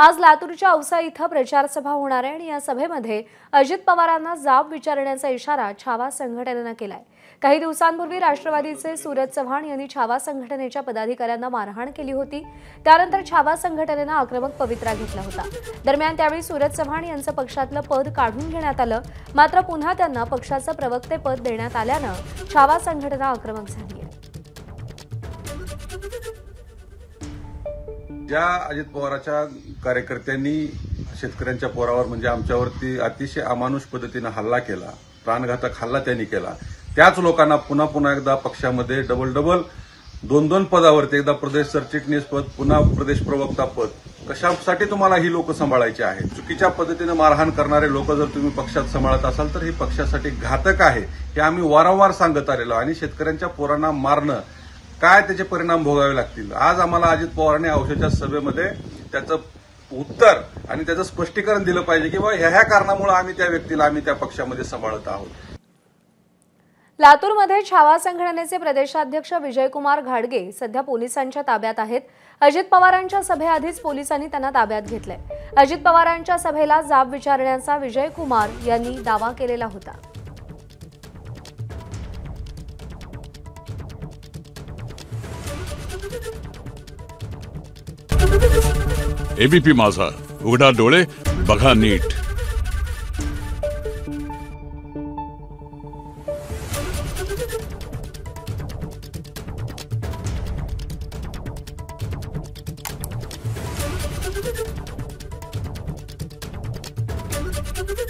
आज लातूरच्या औसा इथं प्रचार सभा होणार आहे आणि या सभेमध्ये अजित पवारांना जाब विचारण्याचा इशारा छावा संघटनेनं केलाय। काही दिवसांपूर्वी राष्ट्रवादीचे सूरज चव्हाण यांनी छावा संघटनेच्या पदाधिकाऱ्यांना मारहाण केली होती। त्यानंतर छावा संघटनेनं आक्रमक पवित्रा घेतला होता। दरम्यान त्यावेळी सूरज चव्हाण यांचं पक्षातलं पद काढून घेण्यात आलं, मात्र पुन्हा त्यांना पक्षाचं प्रवक्तेपद देण्यात आल्यानं छावा संघटना आक्रमक झाली आहे। ज्या अजित पवारांच्या कार्यकर्त्यांनी शेतकऱ्यांच्या पोरावर म्हणजे आमच्यावरती अतिशय अमानुष पद्धतीने हल्ला केला, प्राणघातक हल्ला त्यांनी केला, त्याच लोकांना पुन्हा एकदा पक्षामध्ये डबल दोन पदावरती, एकदा प्रदेश सरचिटणीस पद, पुन्हा प्रदेश प्रवक्ता पद, कशासाठी तुम्हाला ही लोक सांभाळायची आहेत? चुकीच्या पद्धतीने मारहाण करणारे लोक जर तुम्ही पक्षात सांभाळत असाल तर हे पक्षासाठी घातक आहे, हे आम्ही वारंवार सांगत आलेलो। आणि शेतकऱ्यांच्या पोरांना मारणं काय त्याचे परिणाम भोगावे लागतील। आज आम्हाला अजित पवारांनी औषधाच्या सभेमध्ये त्याचं उत्तर आणि त्याचं स्पष्टीकरण दिलं पाहिजे की बाबा ह्या कारणामुळे आम्ही त्या व्यक्तीला त्या पक्षामध्ये सांभाळत आहोत। लातूरमध्ये छावा संघटनेचे प्रदेशाध्यक्ष विजयकुमार घाडगे सध्या पोलिसांच्या ताब्यात आहेत। अजित पवारांच्या सभेआधीच पोलिसांनी त्यांना ताब्यात घेतलंय। अजित पवारांच्या सभेला जाब विचारण्याचा विजयकुमार यांनी दावा केलेला होता। एबीपी माझा, उघडा डोळे बघा नीट।